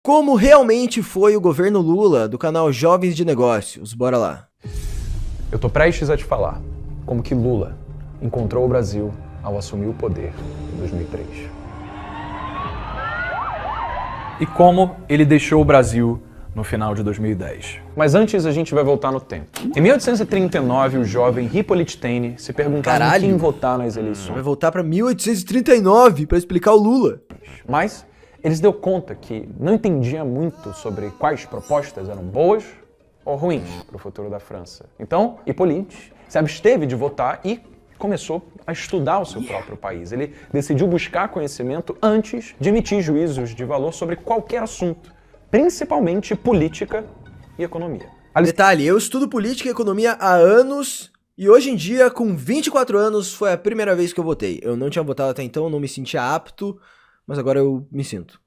como realmente foi o governo Lula do canal Jovens de Negócios. Bora lá. Eu tô prestes a te falar como que Lula encontrou o Brasil ao assumir o poder em 2003. E como ele deixou o Brasil no final de 2010. Mas antes a gente vai voltar no tempo. Em 1839, o jovem Hippolyte Taine se perguntava em quem votar nas eleições. Vai voltar pra 1839 pra explicar o Lula. Mas ele se deu conta que não entendia muito sobre quais propostas eram boas ou ruins para o futuro da França. Então, Hippolyte se absteve de votar e começou a estudar o seu próprio país. Ele decidiu buscar conhecimento antes de emitir juízos de valor sobre qualquer assunto, principalmente política e economia. Detalhe, eu estudo política e economia há anos e hoje em dia, com 24 anos, foi a primeira vez que eu votei. Eu não tinha votado até então, não me sentia apto, mas agora eu me sinto.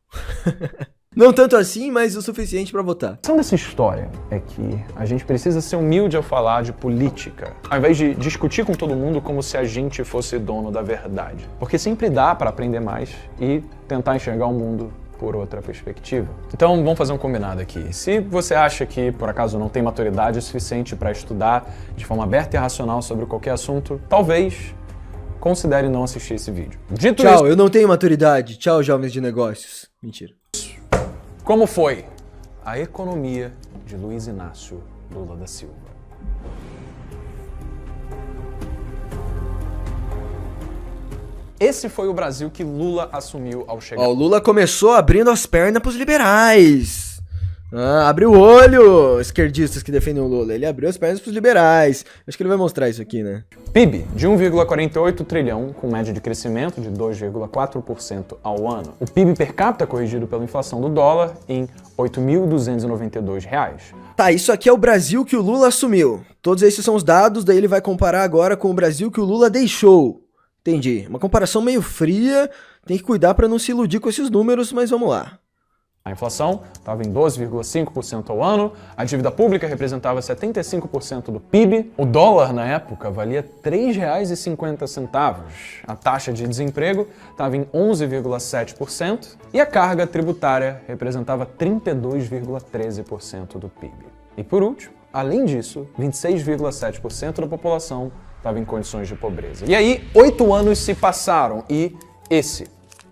Não tanto assim, mas o suficiente pra votar. A questão dessa história é que a gente precisa ser humilde ao falar de política, ao invés de discutir com todo mundo como se a gente fosse dono da verdade. Porque sempre dá pra aprender mais e tentar enxergar o mundo por outra perspectiva. Então vamos fazer um combinado aqui. Se você acha que, por acaso, não tem maturidade o suficiente para estudar de forma aberta e racional sobre qualquer assunto, talvez considere não assistir esse vídeo. Dito isso... Tchau, eu não tenho maturidade. Tchau, jovens de negócios. Mentira. Como foi a economia de Luiz Inácio Lula da Silva? Esse foi o Brasil que Lula assumiu ao chegar. Ó, o Lula começou abrindo as pernas pros liberais. Abre o olho, esquerdistas que defendem o Lula. Ele abriu as pernas pros liberais. Acho que ele vai mostrar isso aqui, né? PIB de 1,48 trilhão, com média de crescimento de 2,4% ao ano. O PIB per capita corrigido pela inflação do dólar em R$ 8.292. Tá, isso aqui é o Brasil que o Lula assumiu. Todos esses são os dados, daí ele vai comparar agora com o Brasil que o Lula deixou. Entendi. Uma comparação meio fria, tem que cuidar pra não se iludir com esses números, mas vamos lá. A inflação estava em 12,5% ao ano, a dívida pública representava 75% do PIB, o dólar na época valia R$ 3,50, a taxa de desemprego estava em 11,7% e a carga tributária representava 32,13% do PIB. E por último, além disso, 26,7% da população estava em condições de pobreza. E aí, 8 anos se passaram e esse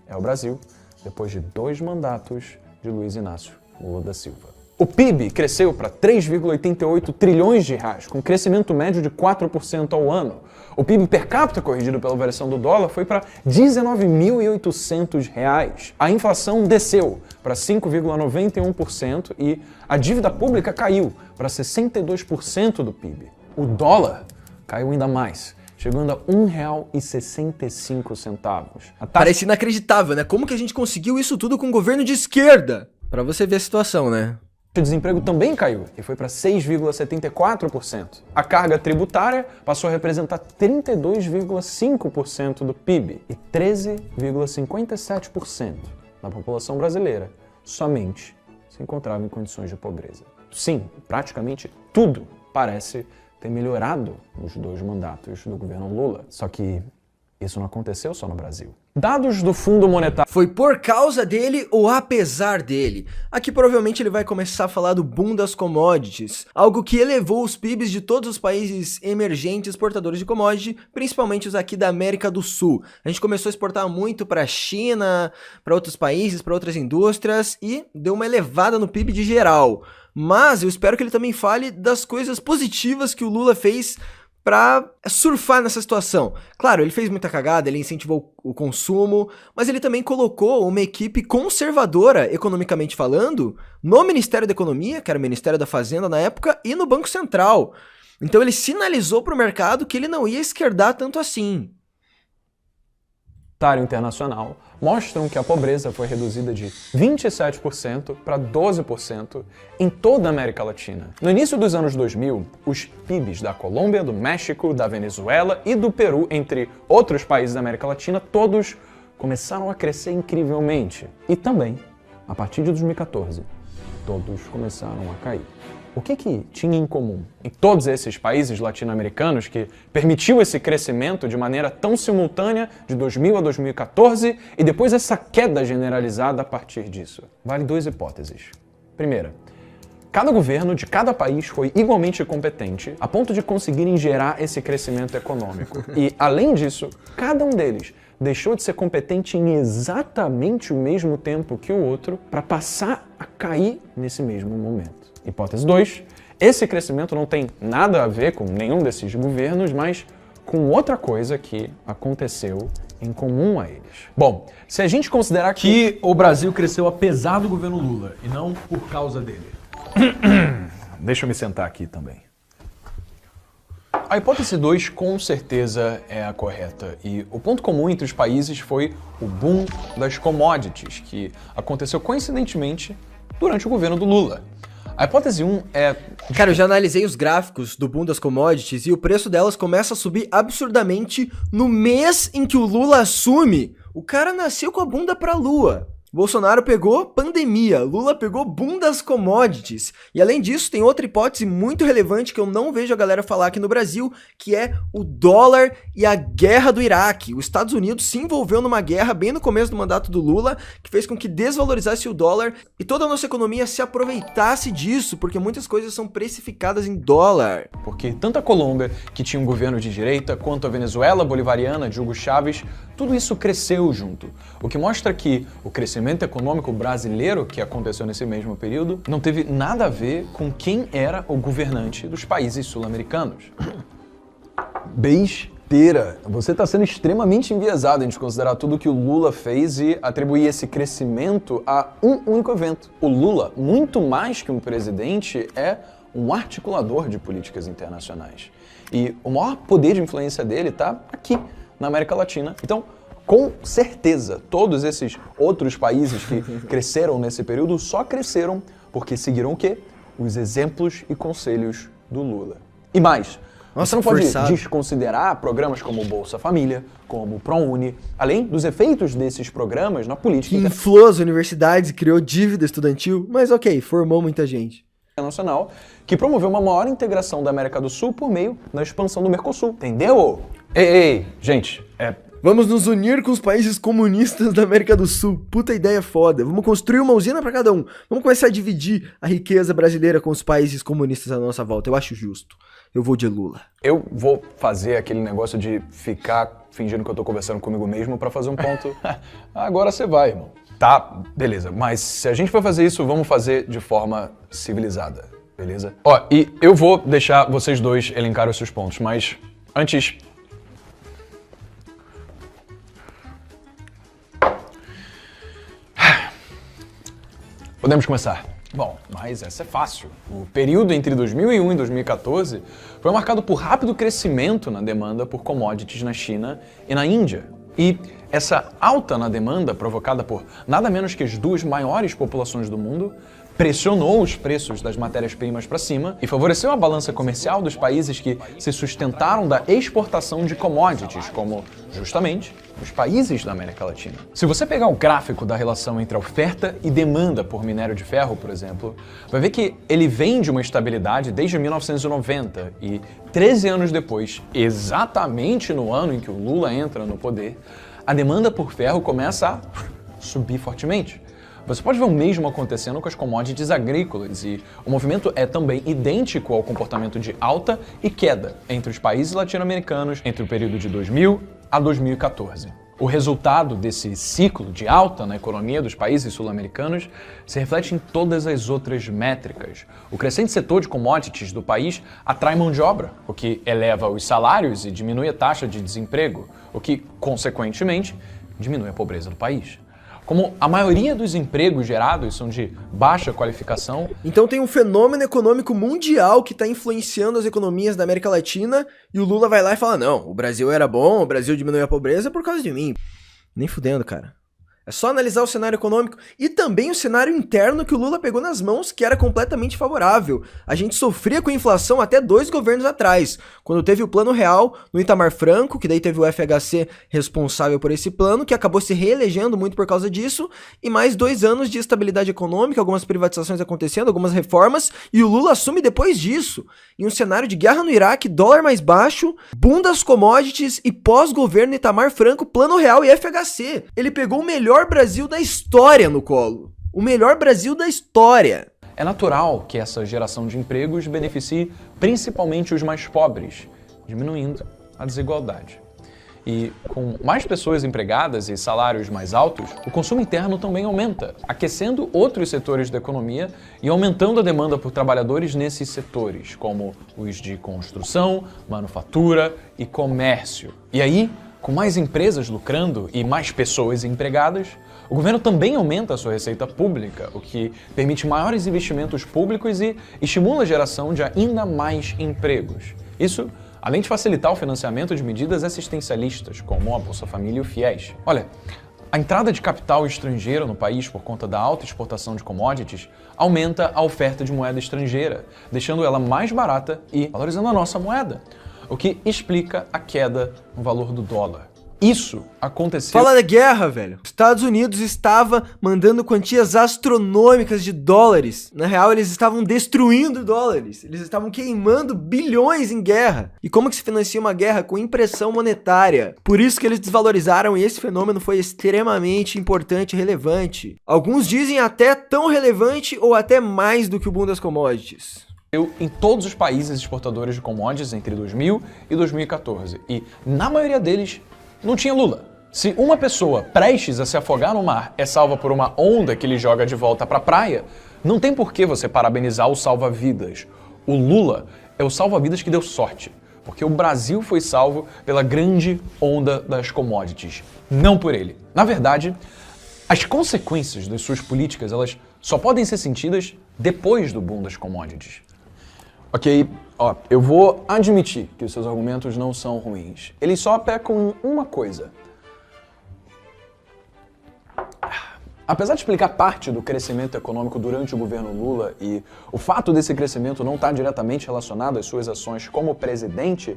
é o Brasil depois de 2 mandatos de Luiz Inácio Lula da Silva. O PIB cresceu para 3,88 trilhões de reais, com crescimento médio de 4% ao ano. O PIB per capita, corrigido pela variação do dólar, foi para R$ 19.800. A inflação desceu para 5,91% e a dívida pública caiu para 62% do PIB. O dólar caiu ainda mais, chegando a R$ 1,65. Parece inacreditável, né? Como que a gente conseguiu isso tudo com um governo de esquerda? Pra você ver a situação, né? O desemprego também caiu e foi para 6,74%. A carga tributária passou a representar 32,5% do PIB e 13,57% da população brasileira somente se encontrava em condições de pobreza. Sim, praticamente tudo parece ter melhorado nos 2 mandatos do governo Lula. Só que isso não aconteceu só no Brasil. Dados do Fundo Monetário... Foi por causa dele ou apesar dele? Aqui provavelmente ele vai começar a falar do boom das commodities, algo que elevou os PIBs de todos os países emergentes exportadores de commodity, principalmente os aqui da América do Sul. A gente começou a exportar muito para a China, para outros países, para outras indústrias e deu uma elevada no PIB de geral. Mas eu espero que ele também fale das coisas positivas que o Lula fez pra surfar nessa situação. Claro, ele fez muita cagada, ele incentivou o consumo, mas ele também colocou uma equipe conservadora, economicamente falando, no Ministério da Economia, que era o Ministério da Fazenda na época, e no Banco Central. Então ele sinalizou pro mercado que ele não ia esquerdar tanto assim. Internacional mostram que a pobreza foi reduzida de 27% para 12% em toda a América Latina. No início dos anos 2000, os PIBs da Colômbia, do México, da Venezuela e do Peru, entre outros países da América Latina, todos começaram a crescer incrivelmente. E também, a partir de 2014, todos começaram a cair. O que tinha em comum em todos esses países latino-americanos que permitiu esse crescimento de maneira tão simultânea de 2000 a 2014 e depois essa queda generalizada a partir disso? Vale duas hipóteses. Primeira, cada governo de cada país foi igualmente competente a ponto de conseguirem gerar esse crescimento econômico. E, além disso, cada um deles deixou de ser competente em exatamente o mesmo tempo que o outro para passar a cair nesse mesmo momento. Hipótese 2. Esse crescimento não tem nada a ver com nenhum desses governos, mas com outra coisa que aconteceu em comum a eles. Bom, se a gente considerar que o Brasil cresceu apesar do governo Lula e não por causa dele. Deixa eu me sentar aqui também. A hipótese 2 com certeza é a correta, e o ponto comum entre os países foi o boom das commodities, que aconteceu coincidentemente durante o governo do Lula. A hipótese 1 é... Cara, eu já analisei os gráficos do boom das commodities e o preço delas começa a subir absurdamente no mês em que o Lula assume. O cara nasceu com a bunda pra lua. Bolsonaro pegou pandemia, Lula pegou boom das commodities. E além disso, tem outra hipótese muito relevante que eu não vejo a galera falar aqui no Brasil, que é o dólar e a guerra do Iraque. Os Estados Unidos se envolveu numa guerra bem no começo do mandato do Lula, que fez com que desvalorizasse o dólar e toda a nossa economia se aproveitasse disso, porque muitas coisas são precificadas em dólar. Porque tanto a Colômbia, que tinha um governo de direita, quanto a Venezuela bolivariana de Hugo Chávez, tudo isso cresceu junto. O que mostra que o crescimento econômico brasileiro que aconteceu nesse mesmo período não teve nada a ver com quem era o governante dos países sul-americanos. Besteira! Você está sendo extremamente enviesado em desconsiderar tudo que o Lula fez e atribuir esse crescimento a um único evento. O Lula, muito mais que um presidente, é um articulador de políticas internacionais. E o maior poder de influência dele está aqui, na América Latina. Então, com certeza, todos esses outros países que cresceram nesse período só cresceram porque seguiram o quê? Os exemplos e conselhos do Lula. E mais, você não pode desconsiderar programas como o Bolsa Família, como o ProUni, além dos efeitos desses programas na política. Que inflou as universidades e criou dívida estudantil, mas ok, formou muita gente. Internacional, que promoveu uma maior integração da América do Sul por meio da expansão do Mercosul. Entendeu? Ei, gente, Vamos nos unir com os países comunistas da América do Sul. Puta ideia foda. Vamos construir uma usina pra cada um. Vamos começar a dividir a riqueza brasileira com os países comunistas à nossa volta. Eu acho justo. Eu vou de Lula. eu vou fazer aquele negócio de ficar fingindo que eu tô conversando comigo mesmo pra fazer um ponto. Agora você vai, irmão. Tá, beleza. Mas se a gente for fazer isso, vamos fazer de forma civilizada, beleza? Ó, e eu vou deixar vocês dois elencarem os seus pontos, mas antes... Podemos começar. Bom, mas essa é fácil. O período entre 2001 e 2014 foi marcado por rápido crescimento na demanda por commodities na China e na Índia. E essa alta na demanda, provocada por nada menos que as duas maiores populações do mundo, pressionou os preços das matérias-primas para cima e favoreceu a balança comercial dos países que se sustentaram da exportação de commodities, como, justamente, os países da América Latina. Se você pegar o gráfico da relação entre a oferta e demanda por minério de ferro, por exemplo, vai ver que ele vem de uma estabilidade desde 1990 e 13 anos depois, exatamente no ano em que o Lula entra no poder, a demanda por ferro começa a subir fortemente. Você pode ver o mesmo acontecendo com as commodities agrícolas e o movimento é também idêntico ao comportamento de alta e queda entre os países latino-americanos entre o período de 2000 a 2014. O resultado desse ciclo de alta na economia dos países sul-americanos se reflete em todas as outras métricas. O crescente setor de commodities do país atrai mão de obra, o que eleva os salários e diminui a taxa de desemprego, o que, consequentemente, diminui a pobreza do país. Como a maioria dos empregos gerados são de baixa qualificação... Então tem um fenômeno econômico mundial que está influenciando as economias da América Latina e o Lula vai lá e fala, não, o Brasil era bom, o Brasil diminuiu a pobreza por causa de mim. Nem fudendo, cara. É só analisar o cenário econômico e também o cenário interno que o Lula pegou nas mãos, que era completamente favorável. A gente sofria com inflação até 2 governos atrás, quando teve o Plano Real no Itamar Franco, que daí teve o FHC responsável por esse plano, que acabou se reelegendo muito por causa disso, e mais 2 anos de estabilidade econômica, algumas privatizações acontecendo, algumas reformas, e o Lula assume depois disso, em um cenário de guerra no Iraque, dólar mais baixo, boom das commodities e pós-governo Itamar Franco, Plano Real e FHC. Ele pegou o melhor Brasil da história no colo. O melhor Brasil da história. É natural que essa geração de empregos beneficie principalmente os mais pobres, diminuindo a desigualdade. E com mais pessoas empregadas e salários mais altos, o consumo interno também aumenta, aquecendo outros setores da economia e aumentando a demanda por trabalhadores nesses setores, como os de construção, manufatura e comércio. E aí, com mais empresas lucrando e mais pessoas empregadas, o governo também aumenta a sua receita pública, o que permite maiores investimentos públicos e estimula a geração de ainda mais empregos. Isso além de facilitar o financiamento de medidas assistencialistas, como a Bolsa Família e o FIES. Olha, a entrada de capital estrangeiro no país por conta da alta exportação de commodities aumenta a oferta de moeda estrangeira, deixando ela mais barata e valorizando a nossa moeda, o que explica a queda no valor do dólar. Isso aconteceu... Fala da guerra, velho. Os Estados Unidos estava mandando quantias astronômicas de dólares. Na real, eles estavam destruindo dólares. Eles estavam queimando bilhões em guerra. E como que se financia uma guerra? Com impressão monetária. Por isso que eles desvalorizaram e esse fenômeno foi extremamente importante e relevante. Alguns dizem até tão relevante ou até mais do que o boom das commodities. Em todos os países exportadores de commodities entre 2000 e 2014. E, na maioria deles, não tinha Lula. Se uma pessoa prestes a se afogar no mar é salva por uma onda que lhe joga de volta pra praia, não tem por que você parabenizar o salva-vidas. O Lula é o salva-vidas que deu sorte, porque o Brasil foi salvo pela grande onda das commodities, não por ele. Na verdade, as consequências das suas políticas, elas só podem ser sentidas depois do boom das commodities. Ok, eu vou admitir que os seus argumentos não são ruins. Eles só pecam em uma coisa. Apesar de explicar parte do crescimento econômico durante o governo Lula e o fato desse crescimento não estar diretamente relacionado às suas ações como presidente,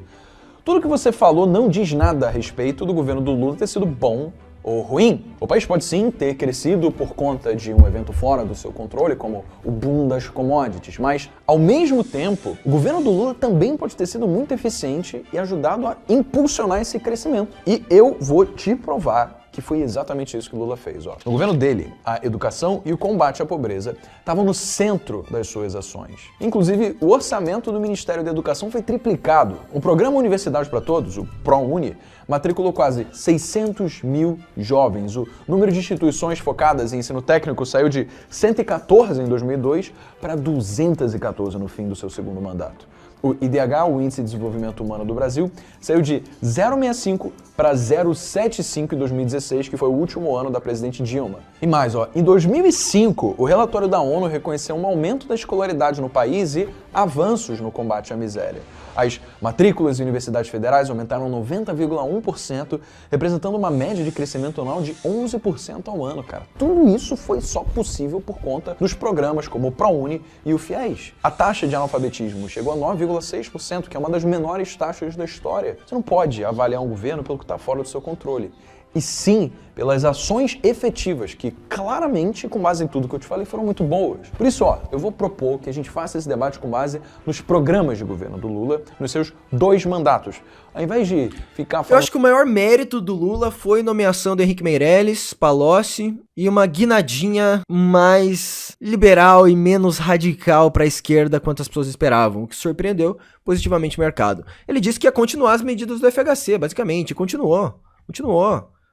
tudo que você falou não diz nada a respeito do governo do Lula ter sido bom ou ruim. O país pode sim ter crescido por conta de um evento fora do seu controle, como o boom das commodities, mas, ao mesmo tempo, o governo do Lula também pode ter sido muito eficiente e ajudado a impulsionar esse crescimento. E eu vou te provar que foi exatamente isso que o Lula fez. No governo dele, a educação e o combate à pobreza estavam no centro das suas ações. Inclusive, o orçamento do Ministério da Educação foi triplicado. O programa Universidade para Todos, o ProUni, matriculou quase 600 mil jovens. O número de instituições focadas em ensino técnico saiu de 114 em 2002 para 214 no fim do seu segundo mandato. O IDH, o Índice de Desenvolvimento Humano do Brasil, saiu de 0,65 para 0,75 em 2016, que foi o último ano da presidente Dilma. E mais, em 2005, o relatório da ONU reconheceu um aumento da escolaridade no país e avanços no combate à miséria. As matrículas em universidades federais aumentaram 90,1%, representando uma média de crescimento anual de 11% ao ano, cara. Tudo isso foi só possível por conta dos programas como o ProUni e o FIES. A taxa de analfabetismo chegou a 9,6%, que é uma das menores taxas da história. Você não pode avaliar um governo pelo que está fora do seu controle, e sim pelas ações efetivas, que claramente, com base em tudo que eu te falei, foram muito boas. Por isso, eu vou propor que a gente faça esse debate com base nos programas de governo do Lula, nos seus 2 mandatos. Ao invés de ficar falando... Eu acho que o maior mérito do Lula foi a nomeação do Henrique Meirelles, Palocci, e uma guinadinha mais liberal e menos radical para a esquerda quanto as pessoas esperavam, o que surpreendeu positivamente o mercado. Ele disse que ia continuar as medidas do FHC, basicamente, e continuou.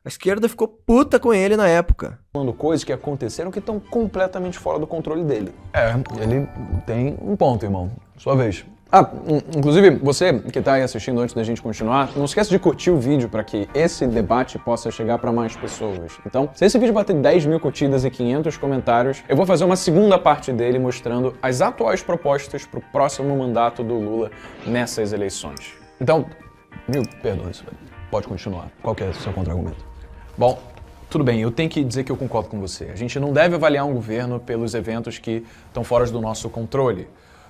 A esquerda ficou puta com ele na época. Falando coisas que aconteceram que estão completamente fora do controle dele. Ele tem um ponto, irmão. Sua vez. Inclusive, você que está aí assistindo antes da gente continuar, não esquece de curtir o vídeo para que esse debate possa chegar para mais pessoas. Então, se esse vídeo bater 10 mil curtidas e 500 comentários, eu vou fazer uma segunda parte dele mostrando as atuais propostas para o próximo mandato do Lula nessas eleições. Então, perdão, pode continuar. Qual que é o seu contra-argumento? Bom, Tudo bem, eu tenho que dizer que eu concordo com você. A gente não deve avaliar um governo pelos eventos que estão fora do nosso controle.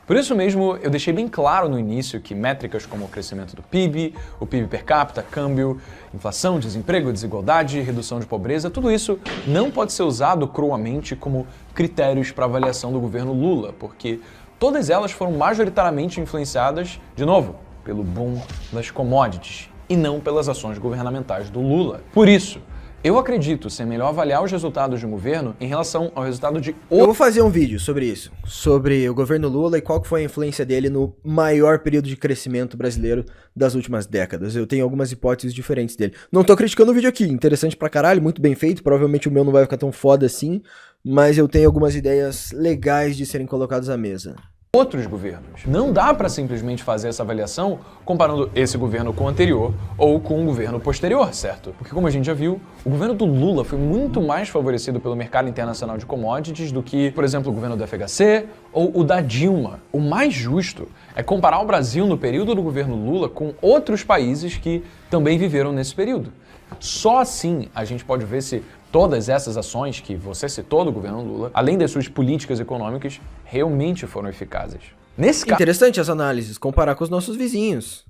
Por isso mesmo, eu deixei bem claro no início que métricas como o crescimento do PIB, o PIB per capita, câmbio, inflação, desemprego, desigualdade, redução de pobreza, tudo isso não pode ser usado cruamente como critérios para avaliação do governo Lula, porque todas elas foram majoritariamente influenciadas, de novo, pelo boom das commodities e não pelas ações governamentais do Lula. Por isso, eu acredito ser melhor avaliar os resultados de um governo em relação ao resultado de Eu vou fazer um vídeo sobre isso, sobre o governo Lula e qual que foi a influência dele no maior período de crescimento brasileiro das últimas décadas. Eu tenho algumas hipóteses diferentes dele. Não tô criticando o vídeo aqui, interessante pra caralho, muito bem feito, provavelmente o meu não vai ficar tão foda assim, mas eu tenho algumas ideias legais de serem colocadas à mesa. Outros governos. Não dá para simplesmente fazer essa avaliação comparando esse governo com o anterior ou com o governo posterior, certo? Porque como a gente já viu, o governo do Lula foi muito mais favorecido pelo mercado internacional de commodities do que, por exemplo, o governo do FHC ou o da Dilma. O mais justo é comparar o Brasil no período do governo Lula com outros países que também viveram nesse período. Só assim a gente pode ver se todas essas ações que você citou do governo Lula, além das suas políticas econômicas, realmente foram eficazes. Nesse caso... Interessante as análises, comparar com os nossos vizinhos.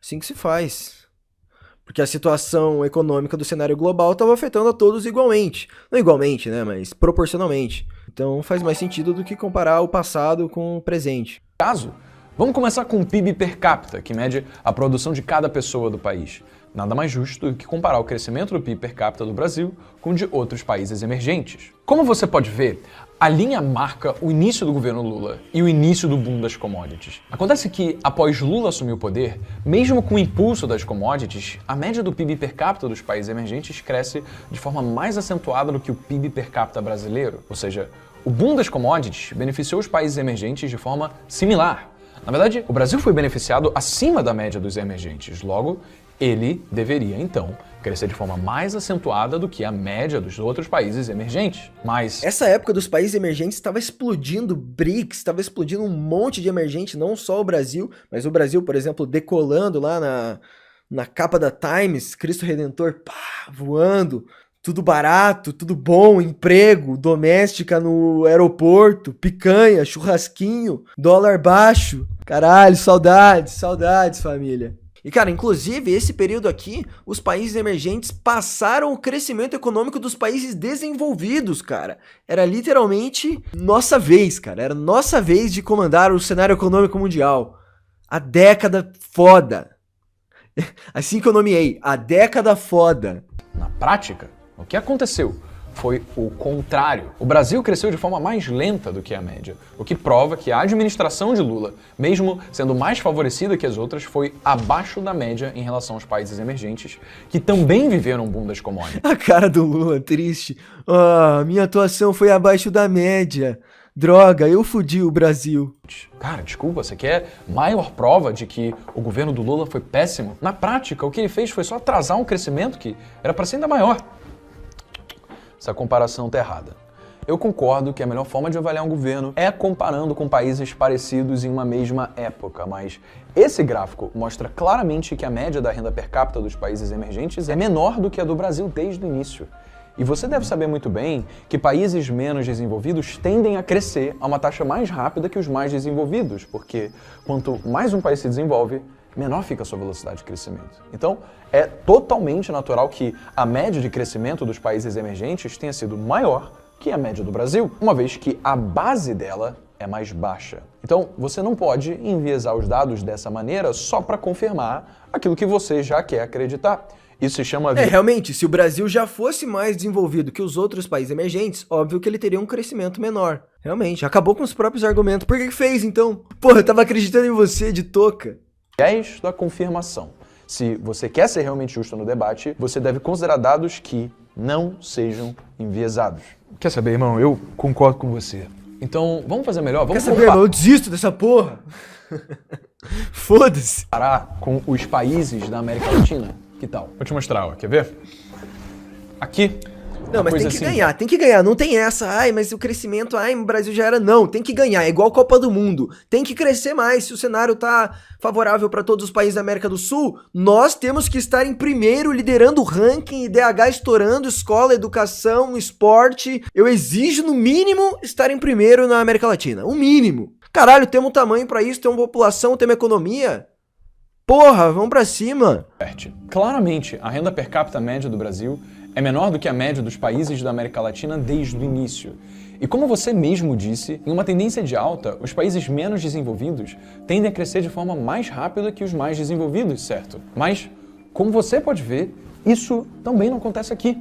Assim que se faz. Porque a situação econômica do cenário global estava afetando a todos igualmente. Não igualmente, né, mas proporcionalmente. Então faz mais sentido do que comparar o passado com o presente. Vamos começar com o PIB per capita, que mede a produção de cada pessoa do país. Nada mais justo do que comparar o crescimento do PIB per capita do Brasil com o de outros países emergentes. Como você pode ver, a linha marca o início do governo Lula e o início do boom das commodities. Acontece que, após Lula assumir o poder, mesmo com o impulso das commodities, a média do PIB per capita dos países emergentes cresce de forma mais acentuada do que o PIB per capita brasileiro. Ou seja, o boom das commodities beneficiou os países emergentes de forma similar. Na verdade, o Brasil foi beneficiado acima da média dos emergentes. Logo, ele deveria, então, crescer de forma mais acentuada do que a média dos outros países emergentes. Mas essa época dos países emergentes estava explodindo BRICS, estava explodindo um monte de emergente, não só o Brasil, mas o Brasil, por exemplo, decolando lá na capa da Times, Cristo Redentor, pá, voando, tudo barato, tudo bom, emprego, doméstica no aeroporto, picanha, churrasquinho, dólar baixo. Caralho, saudades, saudades, família. E, cara, inclusive, esse período aqui, os países emergentes passaram o crescimento econômico dos países desenvolvidos, cara. Era literalmente nossa vez, cara. Era nossa vez de comandar o cenário econômico mundial. A década foda. Assim que eu nomeei, a década foda. na prática, o que aconteceu foi o contrário. O Brasil cresceu de forma mais lenta do que a média, o que prova que a administração de Lula, mesmo sendo mais favorecida que as outras, foi abaixo da média em relação aos países emergentes, que também viveram um boom das commodities. A cara do Lula, triste. Minha atuação foi abaixo da média. Droga, eu fudi o Brasil. Cara, desculpa, você quer maior prova de que o governo do Lula foi péssimo? Na prática, o que ele fez foi só atrasar um crescimento que era para ser ainda maior. Essa comparação tá errada. Eu concordo que a melhor forma de avaliar um governo é comparando com países parecidos em uma mesma época, mas esse gráfico mostra claramente que a média da renda per capita dos países emergentes é menor do que a do Brasil desde o início. E você deve saber muito bem que países menos desenvolvidos tendem a crescer a uma taxa mais rápida que os mais desenvolvidos, porque quanto mais um país se desenvolve, menor fica a sua velocidade de crescimento. Então, é totalmente natural que a média de crescimento dos países emergentes tenha sido maior que a média do Brasil, uma vez que a base dela é mais baixa. Então, você não pode enviesar os dados dessa maneira só para confirmar aquilo que você já quer acreditar. Isso se chama... realmente, se o Brasil já fosse mais desenvolvido que os outros países emergentes, óbvio que ele teria um crescimento menor. Realmente, acabou com os próprios argumentos. Por que fez, então? Porra, eu tava acreditando em você, de touca. Viés da confirmação. Se você quer ser realmente justo no debate, você deve considerar dados que não sejam enviesados. Quer saber, irmão? Eu concordo com você. Então, vamos fazer melhor? Vamos Quer saber, irmão? Eu desisto dessa porra. Foda-se. comparar com os países da América Latina. Que tal? Vou te mostrar, ó. Quer ver? Aqui Não, mas coisa tem que assim. ganhar, tem que ganhar. Não tem essa, ai, mas o crescimento, ai, o Brasil já era. Não, tem que ganhar. É igual Copa do Mundo. Tem que crescer mais. Se o cenário tá favorável para todos os países da América do Sul, nós temos que estar em primeiro, liderando o ranking, IDH estourando, escola, educação, esporte. Eu exijo, no mínimo, estar em primeiro na América Latina. O mínimo. Caralho, temos um tamanho pra isso, temos população, temos economia. Porra, vamos pra cima. Claramente, a renda per capita média do Brasil é menor do que a média dos países da América Latina desde o início. E como você mesmo disse, em uma tendência de alta, os países menos desenvolvidos tendem a crescer de forma mais rápida que os mais desenvolvidos, certo? Mas, como você pode ver, isso também não acontece aqui.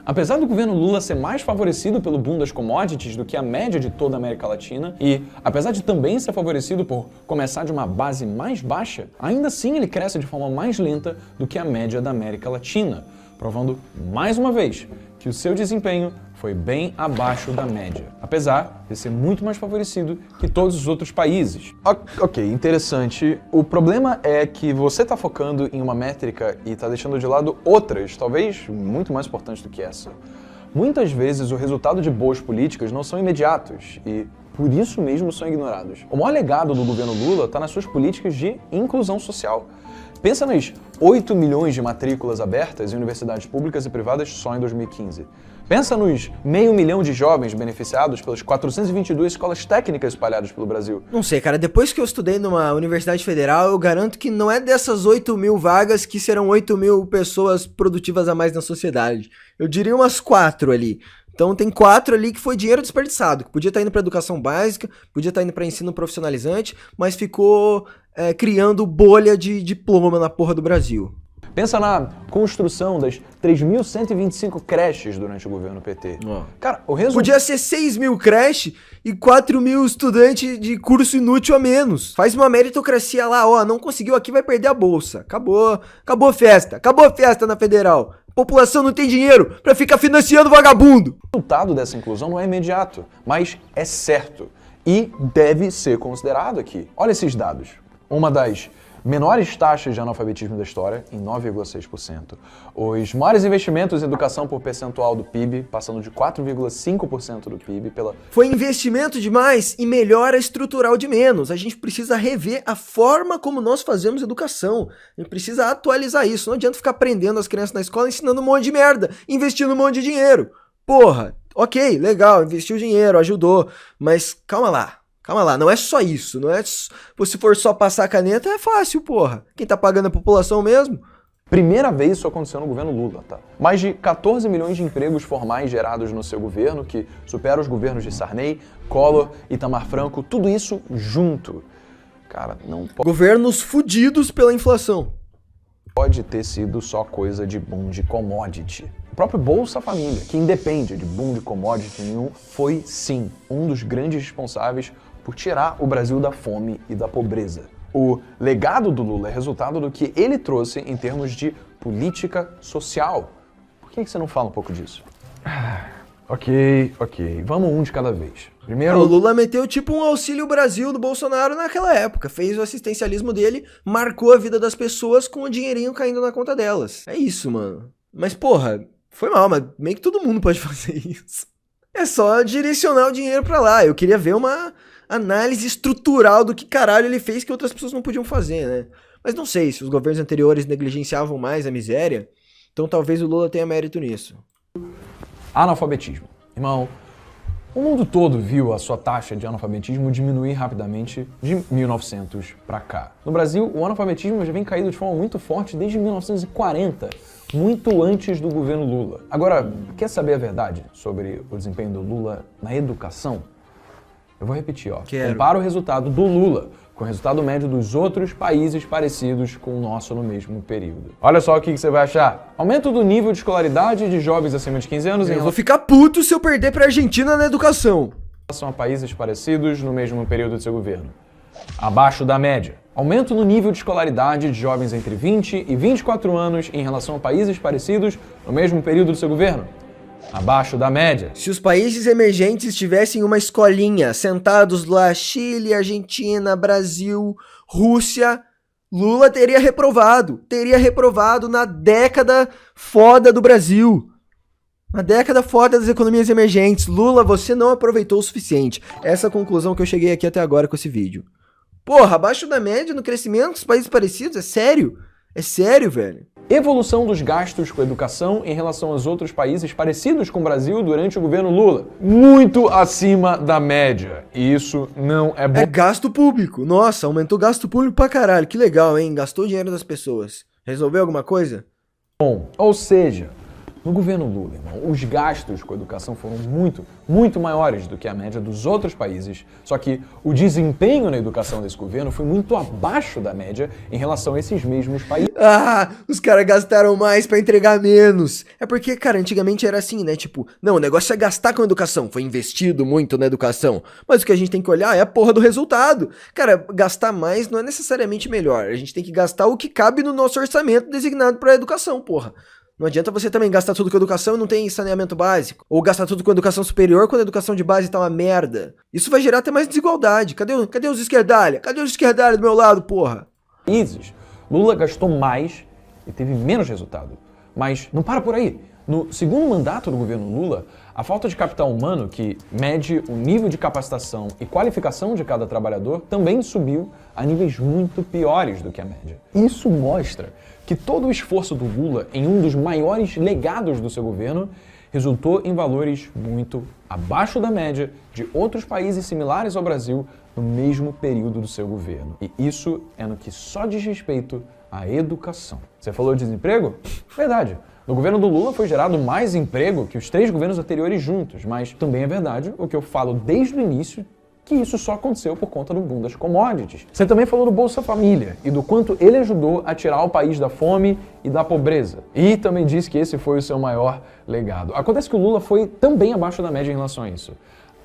Apesar do governo Lula ser mais favorecido pelo boom das commodities do que a média de toda a América Latina, e apesar de também ser favorecido por começar de uma base mais baixa, ainda assim ele cresce de forma mais lenta do que a média da América Latina, provando mais uma vez que o seu desempenho foi bem abaixo da média, apesar de ser muito mais favorecido que todos os outros países. Ok, interessante. O problema é que você está focando em uma métrica e está deixando de lado outras, talvez muito mais importantes do que essa. Muitas vezes o resultado de boas políticas não são imediatos e, por isso mesmo, são ignorados. O maior legado do governo Lula está nas suas políticas de inclusão social. Pensa nas 8 milhões de matrículas abertas em universidades públicas e privadas só em 2015. Pensa nos 500 mil de jovens beneficiados pelas 422 escolas técnicas espalhadas pelo Brasil. Não sei, cara, depois que eu estudei numa universidade federal, eu garanto que não é dessas 8 mil vagas que serão 8 mil pessoas produtivas a mais na sociedade. Eu diria umas 4 ali. Então tem 4 ali que foi dinheiro desperdiçado, que podia estar indo para educação básica, podia estar indo para ensino profissionalizante, mas ficou criando bolha de diploma na porra do Brasil. Pensa na construção das 3.125 creches durante o governo PT. Cara, o resultado... Podia ser 6 mil creche e 4 mil estudantes de curso inútil a menos. Faz uma meritocracia lá, ó, não conseguiu aqui, vai perder a bolsa. Acabou a festa na federal. A população não tem dinheiro pra ficar financiando vagabundo. O resultado dessa inclusão não é imediato, mas é certo e deve ser considerado aqui. Olha esses dados. Uma das menores taxas de analfabetismo da história, em 9,6%. Os maiores investimentos em educação por percentual do PIB, passando de 4,5% do PIB pela... Foi investimento demais e melhora estrutural de menos. A gente precisa rever a forma como nós fazemos educação. A gente precisa atualizar isso. Não adianta ficar prendendo as crianças na escola ensinando um monte de merda, investindo um monte de dinheiro. Porra, ok, legal, investiu dinheiro, ajudou, mas calma lá, não é só isso, não é... Se for só passar a caneta, é fácil, porra. Quem tá pagando é a população mesmo. Primeira vez isso aconteceu no governo Lula, tá? Mais de 14 milhões de empregos formais gerados no seu governo, que supera os governos de Sarney, Collor, Itamar Franco, tudo isso junto. Cara, não Governos fudidos pela inflação. Pode ter sido só coisa de boom de commodity. O próprio Bolsa Família, que independe de boom de commodity nenhum, foi sim um dos grandes responsáveis por tirar o Brasil da fome e da pobreza. O legado do Lula é resultado do que ele trouxe em termos de política social. Por que você não fala um pouco disso? Ok. Vamos um de cada vez. Primeiro... O Lula meteu tipo um Auxílio Brasil do Bolsonaro naquela época. Fez o assistencialismo dele, marcou a vida das pessoas com o dinheirinho caindo na conta delas. É isso, mano. Mas, porra, foi mal, mas meio que todo mundo pode fazer isso. É só direcionar o dinheiro pra lá. Eu queria ver uma análise estrutural do que caralho ele fez que outras pessoas não podiam fazer, né? Mas não sei se os governos anteriores negligenciavam mais a miséria, então talvez o Lula tenha mérito nisso. Analfabetismo. Irmão, o mundo todo viu a sua taxa de analfabetismo diminuir rapidamente de 1900 pra cá. No Brasil, o analfabetismo já vem caído de forma muito forte desde 1940, muito antes do governo Lula. Agora, quer saber a verdade sobre o desempenho do Lula na educação? Eu vou repetir, ó. Quero. Compara o resultado do Lula com o resultado médio dos outros países parecidos com o nosso no mesmo período. Olha só o que você vai achar. Aumento do nível de escolaridade de jovens acima de 15 anos Eu vou ficar puto se eu perder pra Argentina na educação. relação a países parecidos no mesmo período de seu governo. Abaixo da média. Aumento no nível de escolaridade de jovens entre 20 e 24 anos em relação a países parecidos no mesmo período do seu governo. Abaixo da média. Se os países emergentes tivessem uma escolinha, sentados lá, Chile, Argentina, Brasil, Rússia, Lula teria reprovado na década foda do Brasil. Uma década foda das economias emergentes. Lula, você não aproveitou o suficiente. Essa é a conclusão que eu cheguei aqui até agora com esse vídeo. Porra, abaixo da média no crescimento dos países parecidos? É sério? É sério, velho? Evolução dos gastos com educação em relação aos outros países parecidos com o Brasil durante o governo Lula. Muito acima da média. E isso não é bom. É gasto público. Nossa, aumentou gasto público pra caralho. Que legal, hein? Gastou o dinheiro das pessoas. Resolveu alguma coisa? Bom, ou seja, no governo Lula, irmão, os gastos com a educação foram muito maiores do que a média dos outros países. Só que o desempenho na educação desse governo foi muito abaixo da média em relação a esses mesmos países. Ah, os caras gastaram mais pra entregar menos. É porque, cara, antigamente era assim, né? Tipo, não, o negócio é gastar com a educação. Foi investido muito na educação. Mas o que a gente tem que olhar é a porra do resultado. Cara, gastar mais não é necessariamente melhor. A gente tem que gastar o que cabe no nosso orçamento designado pra educação, porra. Não adianta você também gastar tudo com educação e não tem saneamento básico. Ou gastar tudo com educação superior quando a educação de base tá uma merda. Isso vai gerar até mais desigualdade. Cadê os esquerdalha? Cadê os esquerdalha do meu lado, porra? Lula gastou mais e teve menos resultado. Mas não para por aí. No segundo mandato do governo Lula, a falta de capital humano, que mede o nível de capacitação e qualificação de cada trabalhador, também subiu a níveis muito piores do que a média. Isso mostra que todo o esforço do Lula em um dos maiores legados do seu governo resultou em valores muito abaixo da média de outros países similares ao Brasil no mesmo período do seu governo. E isso é no que só diz respeito à educação. Você falou de desemprego? Verdade. No governo do Lula foi gerado mais emprego que os 3 governos anteriores juntos, mas também é verdade o que eu falo desde o início, que isso só aconteceu por conta do boom das commodities. Você também falou do Bolsa Família e do quanto ele ajudou a tirar o país da fome e da pobreza. E também disse que esse foi o seu maior legado. Acontece que o Lula foi também abaixo da média em relação a isso.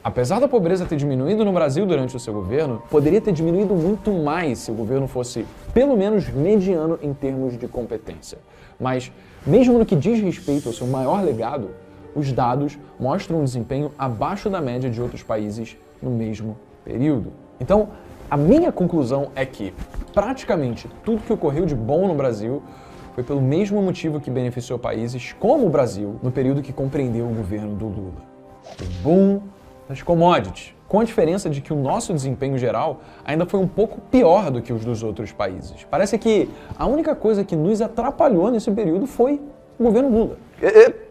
Apesar da pobreza ter diminuído no Brasil durante o seu governo, poderia ter diminuído muito mais se o governo fosse pelo menos mediano em termos de competência. Mas, mesmo no que diz respeito ao seu maior legado, os dados mostram um desempenho abaixo da média de outros países no mesmo período. Então, a minha conclusão é que praticamente tudo que ocorreu de bom no Brasil foi pelo mesmo motivo que beneficiou países como o Brasil no período que compreendeu o governo do Lula. O boom das commodities, com a diferença de que o nosso desempenho geral ainda foi um pouco pior do que os dos outros países. Parece que a única coisa que nos atrapalhou nesse período foi o governo Lula.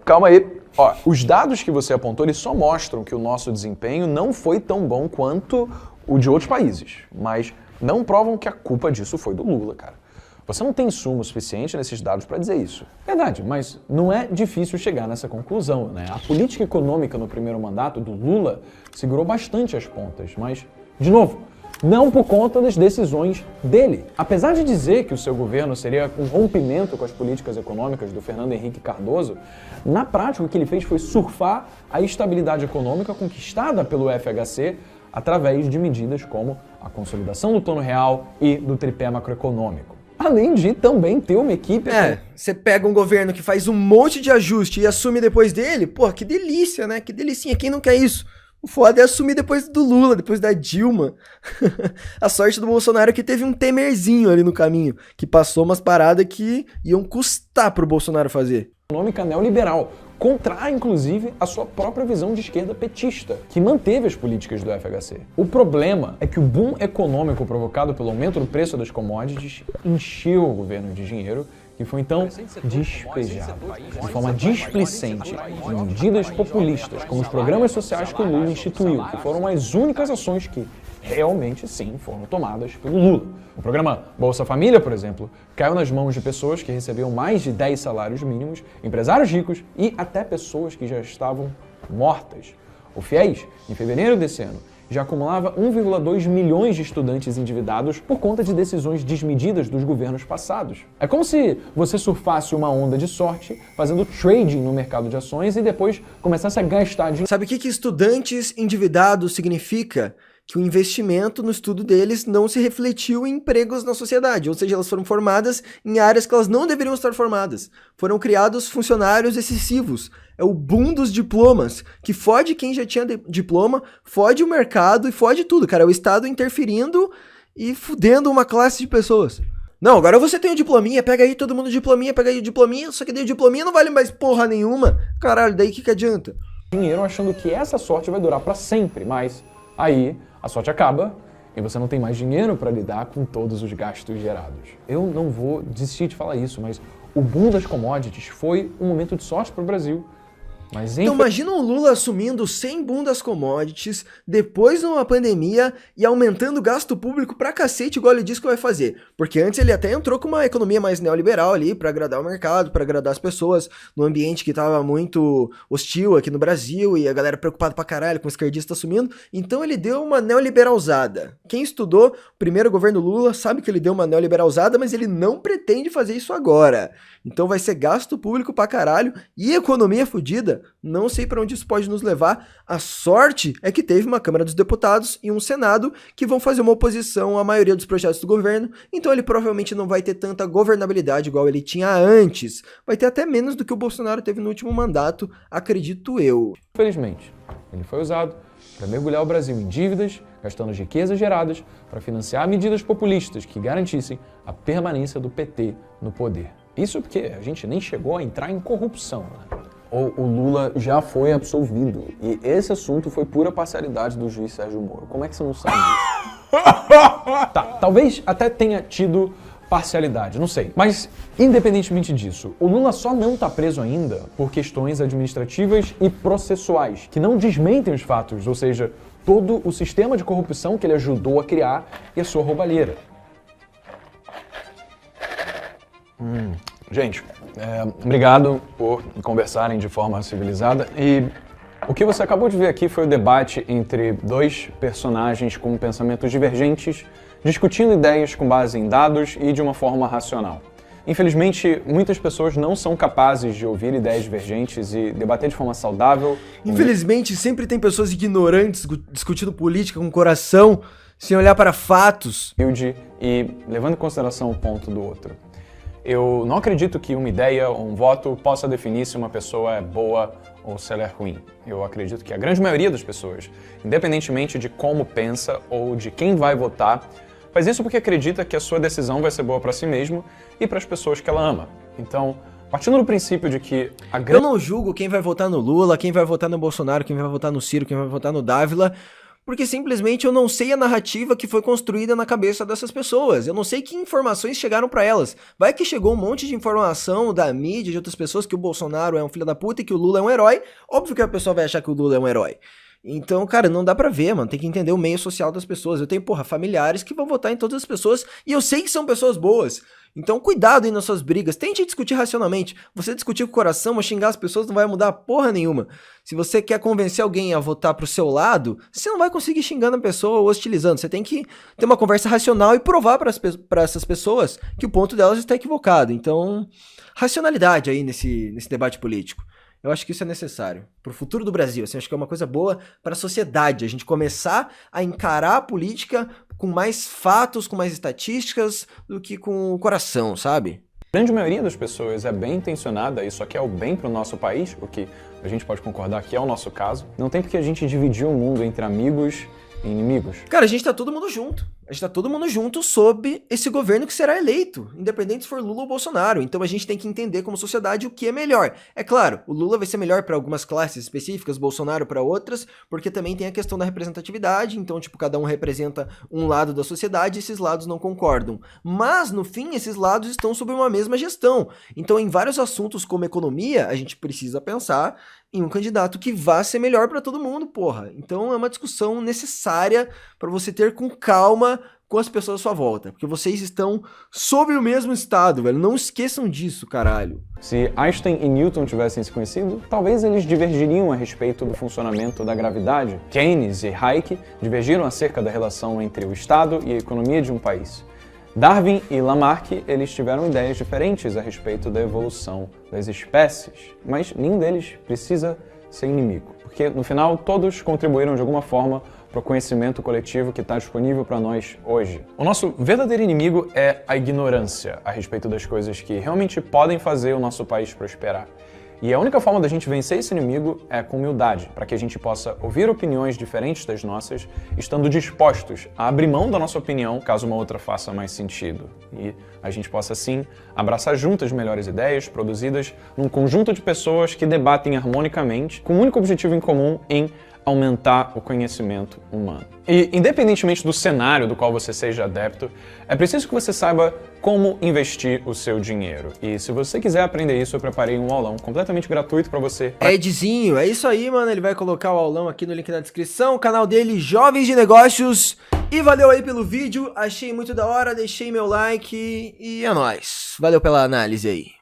Calma aí. Ó, os dados que você apontou, eles só mostram que o nosso desempenho não foi tão bom quanto o de outros países, mas não provam que a culpa disso foi do Lula, cara. Você não tem insumo suficiente nesses dados para dizer isso. Verdade, mas não é difícil chegar nessa conclusão, né? A política econômica no primeiro mandato do Lula segurou bastante as pontas, mas, de novo, não por conta das decisões dele. Apesar de dizer que o seu governo seria um rompimento com as políticas econômicas do Fernando Henrique Cardoso, na prática o que ele fez foi surfar a estabilidade econômica conquistada pelo FHC através de medidas como a consolidação do Plano Real e do tripé macroeconômico. Além de também ter uma equipe... Você pega um governo que faz um monte de ajuste e assume depois dele, pô, que delícia, né? Que delicinha, quem não quer isso? O foda é assumir depois do Lula, depois da Dilma. A sorte do Bolsonaro é que teve um Temerzinho ali no caminho, que passou umas paradas que iam custar pro Bolsonaro fazer. Econômica neoliberal, contrária, inclusive, à sua própria visão de esquerda petista, que manteve as políticas do FHC. O problema é que o boom econômico provocado pelo aumento do preço das commodities encheu o governo de dinheiro, que foi então despejado de forma displicente em medidas populistas, como os programas sociais que o Lula instituiu, que foram as únicas ações que realmente, sim, foram tomadas pelo Lula. O programa Bolsa Família, por exemplo, caiu nas mãos de pessoas que recebiam mais de 10 salários mínimos, empresários ricos e até pessoas que já estavam mortas. O FIES, em fevereiro desse ano, já acumulava 1,2 milhões de estudantes endividados por conta de decisões desmedidas dos governos passados. É como se você surfasse uma onda de sorte fazendo trading no mercado de ações e depois começasse a gastar dinheiro. Sabe o que estudantes endividados significa? Que o investimento no estudo deles não se refletiu em empregos na sociedade, ou seja, elas foram formadas em áreas que elas não deveriam estar formadas. Foram criados funcionários excessivos. É o boom dos diplomas, que fode quem já tinha diploma, fode o mercado e fode tudo, cara. É o Estado interferindo e fudendo uma classe de pessoas. Não, agora você tem o diplominha, pega aí todo mundo diplominha, pega aí o diplominha, só que daí o diplominha não vale mais porra nenhuma. Caralho, daí que adianta? Dinheiro achando que essa sorte vai durar para sempre, mas aí a sorte acaba e você não tem mais dinheiro para lidar com todos os gastos gerados. Eu não vou desistir de falar isso, mas o boom das commodities foi um momento de sorte para o Brasil. Mas Então imagina o Lula assumindo sem boom das commodities, depois de uma pandemia e aumentando o gasto público pra cacete, igual ele disse que vai fazer. Porque antes ele até entrou com uma economia mais neoliberal ali, pra agradar o mercado, pra agradar as pessoas, num ambiente que tava muito hostil aqui no Brasil e a galera preocupada pra caralho com o esquerdista assumindo. Então ele deu uma neoliberalzada. Quem estudou o primeiro governo Lula sabe que ele deu uma neoliberalzada, mas ele não pretende fazer isso agora. Então vai ser gasto público pra caralho e economia fodida. Não sei pra onde isso pode nos levar. A sorte é que teve uma Câmara dos Deputados e um Senado que vão fazer uma oposição à maioria dos projetos do governo, então ele provavelmente não vai ter tanta governabilidade igual ele tinha antes. Vai ter até menos do que o Bolsonaro teve no último mandato, acredito eu. Infelizmente, ele foi usado para mergulhar o Brasil em dívidas, gastando as riquezas geradas para financiar medidas populistas que garantissem a permanência do PT no poder. Isso porque a gente nem chegou a entrar em corrupção, né? O Lula já foi absolvido. E esse assunto foi pura parcialidade do juiz Sérgio Moro. Como é que você não sabe disso? Tá, talvez até tenha tido parcialidade, não sei. Mas, independentemente disso, o Lula só não tá preso ainda por questões administrativas e processuais, que não desmentem os fatos, ou seja, todo o sistema de corrupção que ele ajudou a criar e a sua roubalheira. Gente, obrigado por conversarem de forma civilizada. E o que você acabou de ver aqui foi o debate entre dois personagens com pensamentos divergentes, discutindo ideias com base em dados e de uma forma racional. Infelizmente, muitas pessoas não são capazes de ouvir ideias divergentes e debater de forma saudável. Infelizmente, sempre tem pessoas ignorantes discutindo política com coração, sem olhar para fatos. E levando em consideração o ponto do outro. Eu não acredito que uma ideia ou um voto possa definir se uma pessoa é boa ou se ela é ruim. Eu acredito que a grande maioria das pessoas, independentemente de como pensa ou de quem vai votar, faz isso porque acredita que a sua decisão vai ser boa para si mesmo e para as pessoas que ela ama. Então, partindo do princípio de que a grande... Eu não julgo quem vai votar no Lula, quem vai votar no Bolsonaro, quem vai votar no Ciro, quem vai votar no Dávila, porque simplesmente eu não sei a narrativa que foi construída na cabeça dessas pessoas. Eu não sei que informações chegaram pra elas. Vai que chegou um monte de informação da mídia, de outras pessoas, que o Bolsonaro é um filho da puta e que o Lula é um herói. Óbvio que a pessoa vai achar que o Lula é um herói. Então, cara, não dá pra ver, mano. Tem que entender o meio social das pessoas. Eu tenho, familiares que vão votar em todas as pessoas e eu sei que são pessoas boas. Então, cuidado aí nas suas brigas. Tente discutir racionalmente. Você discutir com o coração ou xingar as pessoas não vai mudar porra nenhuma. Se você quer convencer alguém a votar pro seu lado, você não vai conseguir xingando a pessoa ou hostilizando. Você tem que ter uma conversa racional e provar pra essas pessoas que o ponto delas está equivocado. Então, racionalidade aí nesse debate político. Eu acho que isso é necessário pro futuro do Brasil. Assim, acho que é uma coisa boa para a sociedade. A gente começar a encarar a política com mais fatos, com mais estatísticas do que com o coração, sabe? A grande maioria das pessoas é bem intencionada e só quer o bem pro nosso país, o que a gente pode concordar que é o nosso caso. Não tem porque a gente dividir o mundo entre amigos e inimigos. Cara, a gente tá todo mundo junto. A gente tá todo mundo junto sob esse governo que será eleito, independente se for Lula ou Bolsonaro. Então a gente tem que entender como sociedade o que é melhor. É claro, o Lula vai ser melhor para algumas classes específicas, Bolsonaro para outras, porque também tem a questão da representatividade. Então, tipo, cada um representa um lado da sociedade e esses lados não concordam. Mas, no fim, esses lados estão sob uma mesma gestão. Então, em vários assuntos como economia, a gente precisa pensar em um candidato que vá ser melhor para todo mundo, porra. Então é uma discussão necessária para você ter com calma com as pessoas à sua volta, porque vocês estão sob o mesmo estado, velho. Não esqueçam disso, caralho. Se Einstein e Newton tivessem se conhecido, talvez eles divergiriam a respeito do funcionamento da gravidade. Keynes e Hayek divergiram acerca da relação entre o Estado e a economia de um país. Darwin e Lamarck, eles tiveram ideias diferentes a respeito da evolução das espécies, mas nenhum deles precisa ser inimigo, porque no final todos contribuíram de alguma forma para o conhecimento coletivo que está disponível para nós hoje. O nosso verdadeiro inimigo é a ignorância a respeito das coisas que realmente podem fazer o nosso país prosperar. E a única forma da gente vencer esse inimigo é com humildade, para que a gente possa ouvir opiniões diferentes das nossas, estando dispostos a abrir mão da nossa opinião, caso uma outra faça mais sentido. E a gente possa, assim, abraçar juntas melhores ideias, produzidas num conjunto de pessoas que debatem harmonicamente, com um único objetivo em comum em aumentar o conhecimento humano. E, independentemente do cenário do qual você seja adepto, é preciso que você saiba como investir o seu dinheiro. E se você quiser aprender isso, eu preparei um aulão completamente gratuito para você. Edzinho, é isso aí, mano. Ele vai colocar o aulão aqui no link na descrição. O canal dele, Jovens de Negócios. E valeu aí pelo vídeo. Achei muito da hora. Deixei meu like e é nóis. Valeu pela análise aí.